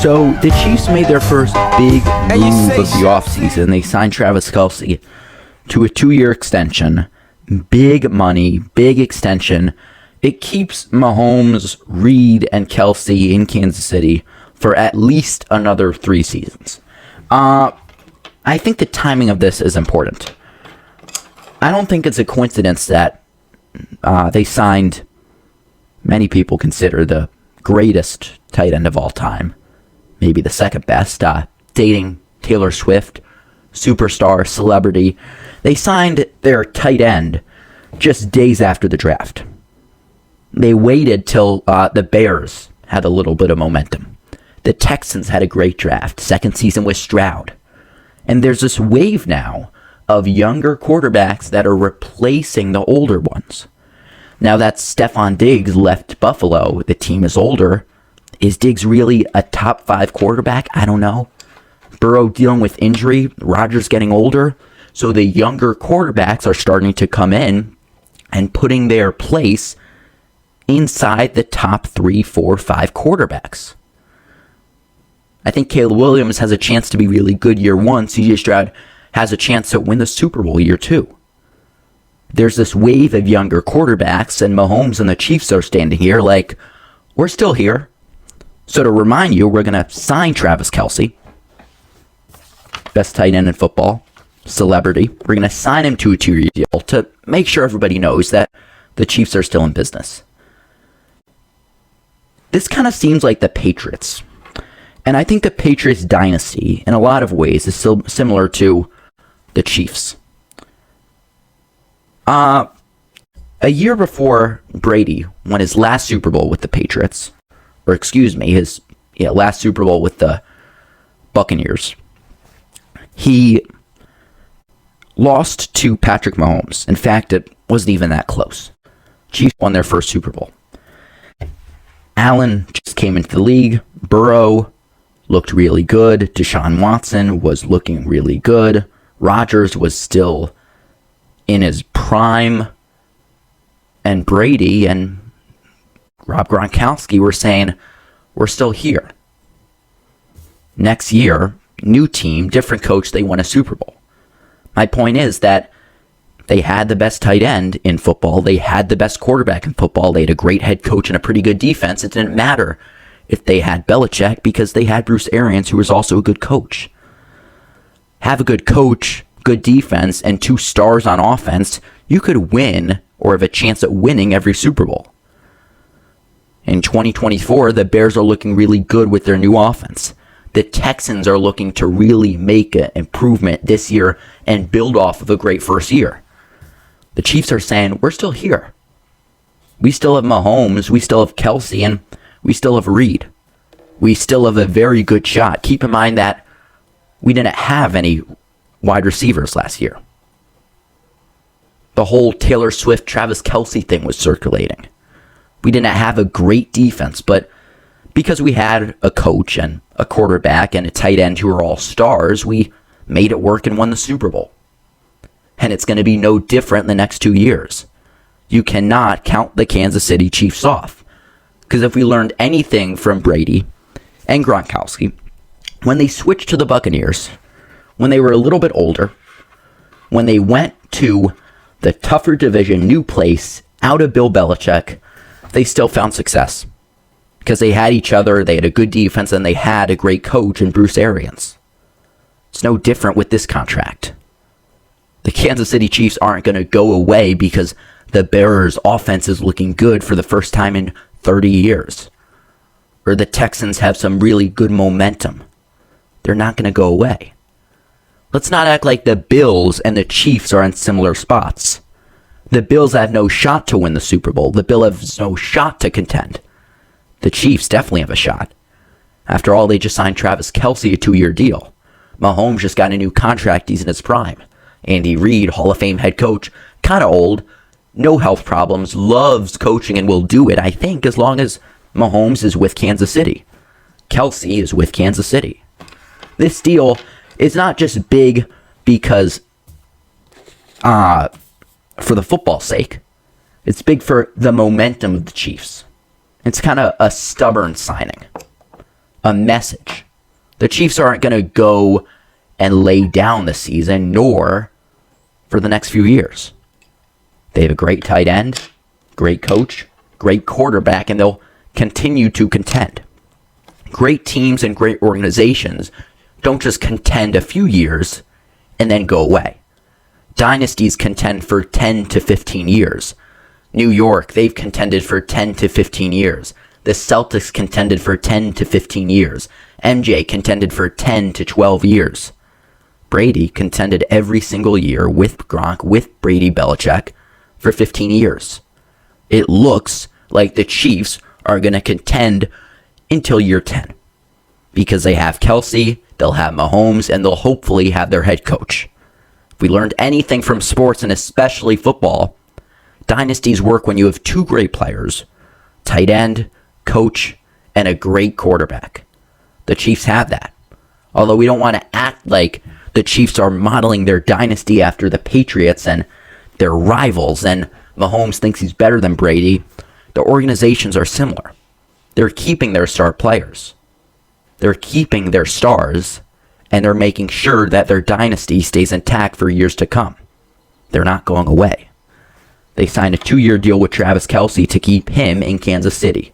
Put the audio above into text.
So the Chiefs made their first big move of the offseason. They signed Travis Kelce to a 2-year extension. Big money, big extension. It keeps Mahomes, Reed, and Kelce in Kansas City for at least another 3 seasons. I think the timing of this is important. I don't think it's a coincidence that they signed, many people consider the greatest tight end of all time, maybe the second best, dating Taylor Swift, superstar, celebrity. They signed their tight end just days after the draft. They waited till the Bears had a little bit of momentum. The Texans had a great draft, second season with Stroud. And there's this wave now of younger quarterbacks that are replacing the older ones. Now that Stephon Diggs left Buffalo, the team is older. Is Diggs really a top 5 quarterback? I don't know. Burrow dealing with injury, Rodgers getting older. So the younger quarterbacks are starting to come in and putting their place inside the top 3, 4, 5 quarterbacks. I think Caleb Williams has a chance to be really good year 1. CJ Stroud has a chance to win the Super Bowl year 2. There's this wave of younger quarterbacks, and Mahomes and the Chiefs are standing here like, we're still here. So to remind you, we're going to sign Travis Kelce, best tight end in football, celebrity. We're going to sign him to a 2-year deal to make sure everybody knows that the Chiefs are still in business. This kind of seems like the Patriots. And I think the Patriots dynasty, in a lot of ways, is still similar to the Chiefs. A year before Brady won his last Super Bowl with the Patriots, his last Super Bowl with the Buccaneers, he lost to Patrick Mahomes. In fact, it wasn't even that close. Chiefs won their first Super Bowl. Allen just came into the league. Burrow looked really good. Deshaun Watson was looking really good. Rodgers was still in his prime. And Brady and Rob Gronkowski were saying, we're still here. Next year, new team, different coach, they won a Super Bowl. My point is that they had the best tight end in football. They had the best quarterback in football. They had a great head coach and a pretty good defense. It didn't matter if they had Belichick because they had Bruce Arians, who was also a good coach. Have a good coach, good defense, and 2 stars on offense, you could win or have a chance at winning every Super Bowl. In 2024, the Bears are looking really good with their new offense. The Texans are looking to really make an improvement this year and build off of a great first year. The Chiefs are saying, we're still here. We still have Mahomes, we still have Kelce, and we still have Reed. We still have a very good shot. Keep in mind that we didn't have any wide receivers last year. The whole Taylor Swift, Travis Kelce thing was circulating. We didn't have a great defense, but because we had a coach and a quarterback and a tight end who were all stars, we made it work and won the Super Bowl. And it's going to be no different in the next 2 years. You cannot count the Kansas City Chiefs off. Because if we learned anything from Brady and Gronkowski, when they switched to the Buccaneers, when they were a little bit older, when they went to the tougher division, new place, out of Bill Belichick, they still found success. Because they had each other, they had a good defense, and they had a great coach in Bruce Arians. It's no different with this contract. The Kansas City Chiefs aren't going to go away because the Bears' offense is looking good for the first time in 30 years. Or the Texans have some really good momentum. They're not going to go away. Let's not act like the Bills and the Chiefs are in similar spots. The Bills have no shot to win the Super Bowl. The Bills have no shot to contend. The Chiefs definitely have a shot. After all, they just signed Travis Kelce a 2-year deal. Mahomes just got a new contract. He's in his prime. Andy Reid, Hall of Fame head coach, kind of old, no health problems, loves coaching and will do it, I think, as long as Mahomes is with Kansas City. Kelce is with Kansas City. This deal is not just big because, for the football's sake. It's big for the momentum of the Chiefs. It's kind of a stubborn signing. a message. The Chiefs aren't going to go and lay down the season, nor for the next few years. They have a great tight end, great coach, great quarterback, and they'll continue to contend. Great teams and great organizations don't just contend a few years and then go away. Dynasties contend for 10 to 15 years. New York, they've contended for 10 to 15 years. The Celtics contended for 10 to 15 years. MJ contended for 10 to 12 years. Brady contended every single year with Gronk, with Brady Belichick for 15 years. It looks like the Chiefs are going to contend until year 10 because they have Kelce, they'll have Mahomes, and they'll hopefully have their head coach. If we learned anything from sports, and especially football, dynasties work when you have two great players, tight end, coach, and a great quarterback. The Chiefs have that. Although we don't want to act like the Chiefs are modeling their dynasty after the Patriots and their rivals, and Mahomes thinks he's better than Brady, the organizations are similar. They're keeping their star players. They're keeping their stars, and they're making sure that their dynasty stays intact for years to come. They're not going away. They signed a 2-year deal with Travis Kelce to keep him in Kansas City.